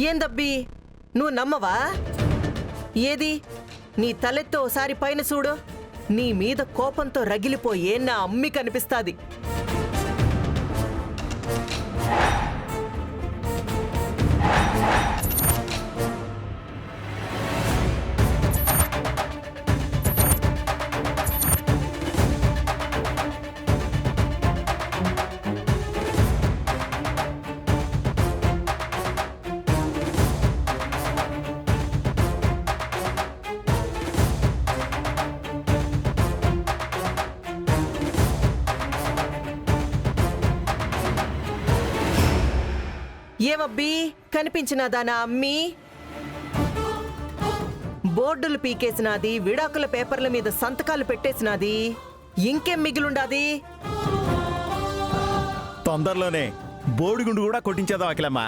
ఏందబ్బి నువ్వు నమ్మవా? ఏది నీ తలెత్తో ఓసారి పైన చూడు. నీ మీద కోపంతో రగిలిపోయే నా అమ్మి కనిపిస్తాది. ఏమబ్బి కనిపించినదా నా అమ్మి? బోర్డులు పీకేసినాది, విడాకుల పేపర్ల మీద సంతకాలు పెట్టేసినాది. ఇంకేం మిగిలుండాది? తొందరలోనే బోడిగుండు కూడా కొట్టించేద్దాం అఖిలమ్మా.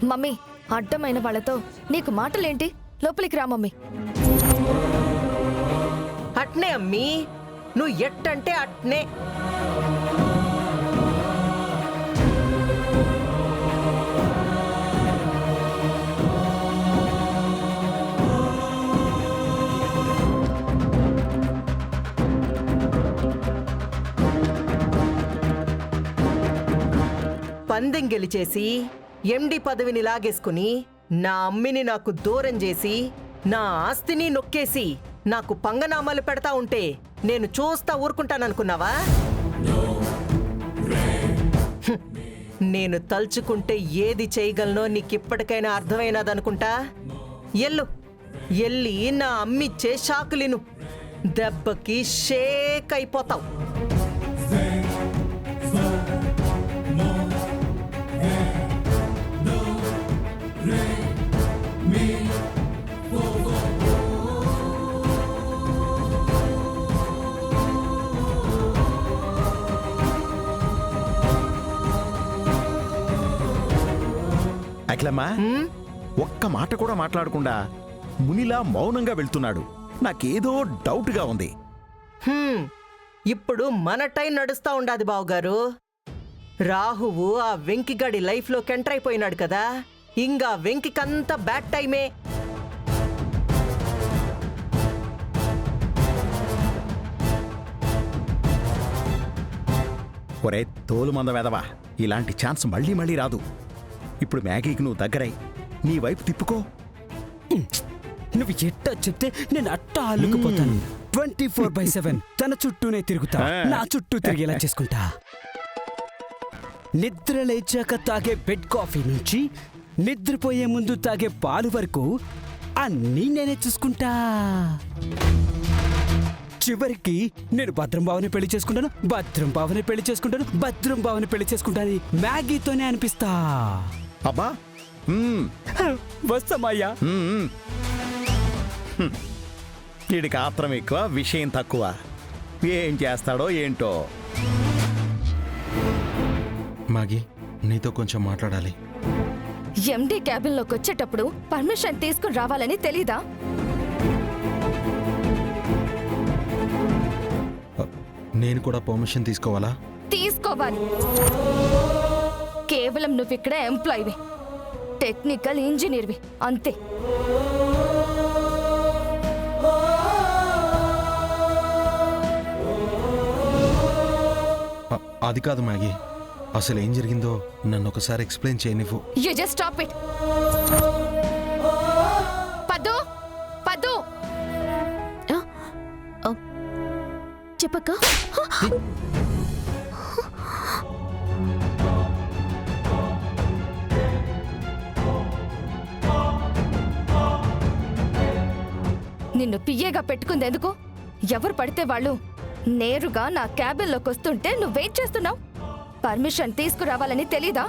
మమ్మీ, అడ్డమైన వాళ్ళతో నీకు మాటలేంటి? లోపలికి రా మమ్మీ. అట్నే అమ్మి, నువ్వు ఎట్టంటే అట్నే. పందెం గెలిచేసి ఎండి పదవిని లాగేసుకుని నా అమ్మిని నాకు దూరం చేసి నా ఆస్తిని నొక్కేసి నాకు పంగనామాలు పెడతా ఉంటే నేను చూస్తా ఊరుకుంటాననుకున్నావా? నేను తలుచుకుంటే ఏది చేయగలనో నీకిప్పటికైనా అర్థమైనదనుకుంటా. ఎల్లి నా అమ్మిచ్చే షాకులిను. దెబ్బకి షేక్ అయిపోతావు. అఖిలమ్మా, ఒక్క మాట కూడా మాట్లాడకుండా మునిలా మౌనంగా వెళ్తున్నాడు. నాకేదో డౌట్గా ఉంది. ఇప్పుడు మన టైం నడుస్తా ఉండాది బావుగారు. రాహువు ఆ వెంకిగాడి లైఫ్లోకి ఎంటర్ అయిపోయినాడు కదా. ఇంకా వెంకికంతా బ్యాడ్ టైమే. ఒరే తోలు మంద వెదవా, ఇలాంటి ఛాన్స్ మళ్ళీ మళ్ళీ రాదు. ఇప్పుడు మ్యాగీకి నువ్వు దగ్గరై నీ వైపు తిప్పుకో. నువ్వు ఎట్టా చెప్తే నేను అట్టా అల్లుకుపోతాను. 24/7 తన చుట్టూనే తిరుగుతా, నా చుట్టూ తిరిగేలా చేసుకుంటా. నిద్ర లేచాక తాగే బెడ్ కాఫీ నుంచి నిద్రపోయే ముందు తాగే పాలు వరకు అన్నీ నేనే చూసుకుంటా. చివరికి నేను భద్రం బావని పెళ్లి చేసుకుంటాను, భద్రం బావని పెళ్లి చేసుకుంటాను, భద్రం బావని పెళ్లి చేసుకుంటాను మ్యాగీతోనే అనిపిస్తా. అబ్బా వస్తామయ్యా. వీడికి ఆత్రం ఎక్కువ, విషయం తక్కువ. ఏం చేస్తాడో ఏంటో. మాగి, నీతో కొంచెం మాట్లాడాలి. ఎండి క్యాబిన్లోకి వచ్చేటప్పుడు పర్మిషన్ తీసుకుని రావాలని తెలీదా? నేను కూడా పర్మిషన్ తీసుకోవాలా? తీసుకోవాలి. కేవలం నువ్విక్కడ ఎంప్లాయీవి, టెక్నికల్ ఇంజనీర్వి, అంతే. అది కాదు మ్యాగీ, అసలు ఏం జరిగిందో నన్ను ఒకసారి ఎక్స్ప్లెయిన్ చేయనివ్వు. You just stop it. Paddu, Paddu, చెప్పక్క. నిన్ను పియ్యేగా పెట్టుకుందెందుకు? ఎవరు పడితే వాళ్ళు నేరుగా నా క్యాబిన్లోకి వస్తుంటే నువ్వు వెయిట్ చేస్తున్నావు. పర్మిషన్ తీసుకురావాలని తెలీదా?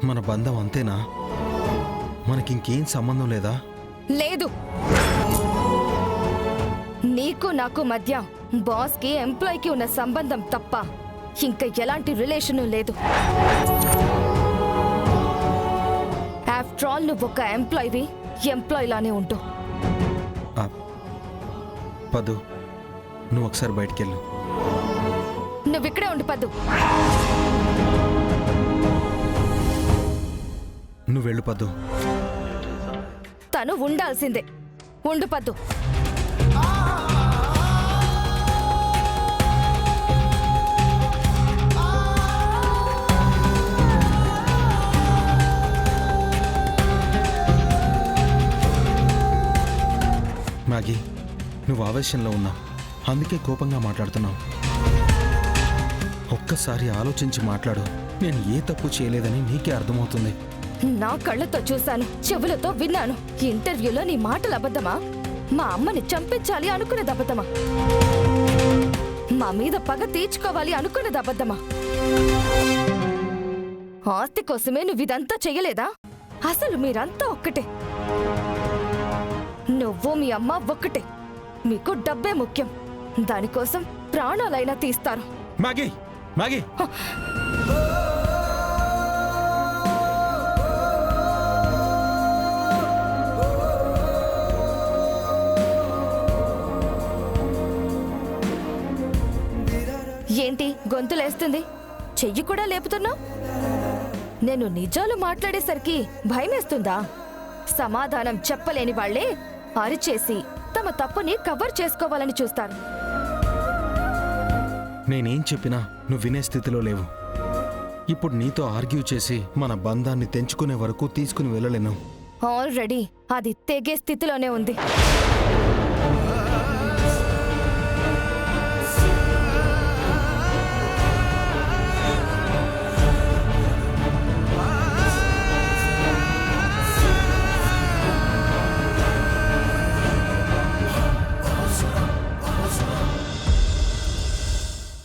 మన బంధం అంతేనా? మనకింకేం సంబంధం లేదా? లేదు. నీకు నాకు మధ్య బాస్కి ఎంప్లాయ్కి ఉన్న సంబంధం తప్ప ఇంకా ఎలాంటి రిలేషను లేదు. నువ్వు ఒక ఎంప్లాయ్ లానే ఉంటూ. ఆ, పద్దు నువ్వు ఒకసారి బయటికి వెళ్ళు. నువ్వు ఇక్కడే ఉండు పద్దు. నువ్వు వెళ్ళు పద్దు. తను ఉండాల్సిందే. ఉండు పద్దు. మ్యాగీ, నువ్వు ఆవేశంలో ఉన్నావు, అందుకే కోపంగా మాట్లాడుతున్నావు. ఒక్కసారి ఆలోచించి మాట్లాడు. నేను ఏ తప్పు చేయలేదని నీకే అర్థమవుతుంది. నా కళ్ళతో చూశాను, చెవులతో విన్నాను. ఇంటర్వ్యూలో నీ మాటలు అబద్ధమా? మా అమ్మని చంపించాలి అనుకునేది అబద్ధమా? మా మీద పగ తీర్చుకోవాలి అనుకునేది అబద్ధమా? ఆస్తి కోసమే నువ్వు ఇదంతా చెయ్యలేదా? అసలు మీరంతా ఒక్కటే. నువ్వు మీ అమ్మ ఒక్కటే. మీకు డబ్బే ముఖ్యం. దానికోసం ప్రాణాలైనా తీస్తారు. మ్యాగీ, మ్యాగీ, ఏంటి గొంతులేస్తుంది? చెయ్యి కూడా లేపుతున్నావు. నేను నిజాలు మాట్లాడేసరికి భయమేస్తుందా? సమాధానం చెప్పలేని వాళ్లే అరిచేసి తమ తప్పుని కవర్ చేసుకోవాలని చూస్తారు. నేనేం చెప్పినా నువ్వు వినే స్థితిలో లేవు. ఇప్పుడు నీతో ఆర్గ్యూ చేసి మన బంధాన్ని తెంచుకునే వరకు తీసుకుని వెళ్ళలేను. ఆల్రెడీ అది తెగే స్థితిలోనే ఉంది.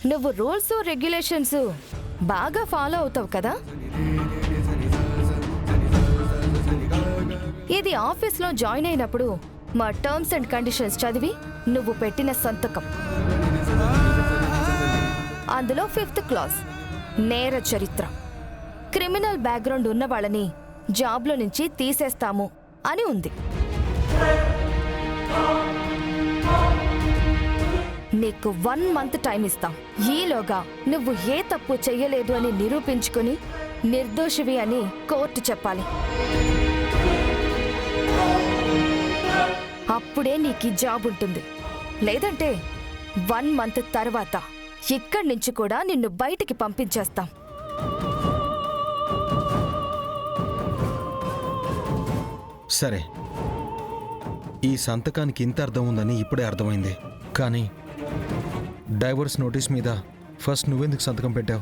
నువ్వు రూల్స్ రెగ్యులేషన్స్ బాగా ఫాలో అవుతావు కదా? ఇది ఆఫీస్లో జాయిన్ అయినప్పుడు మా టర్మ్స్ అండ్ కండిషన్స్ చదివి నువ్వు పెట్టిన సంతకం. అందులో 5th క్లాజ్ నేర చరిత్ర, క్రిమినల్ బ్యాక్గ్రౌండ్ ఉన్న వాళ్ళని జాబ్లో నుంచి తీసేస్తాము అని ఉంది. నీకు 1 మంత్ టైం ఇస్తాం. ఈలోగా నువ్వు ఏ తప్పు చెయ్యలేదు అని నిరూపించుకుని నిర్దోషివి అని కోర్టు చెప్పాలి. అప్పుడే నీకు జాబ్ ఉంటుంది. లేదంటే 1 మంత్ తర్వాత ఇక్కడి నుంచి కూడా నిన్ను బయటికి పంపించేస్తాం. సరే, ఈ సంతకానికి ఇంత అర్థం ఉందని ఇప్పుడే అర్థమైంది. కానీ డైవోర్స్ నోటీస్ మీద ఫస్ట్ నువ్వెందుకు సంతకం పెట్టావు?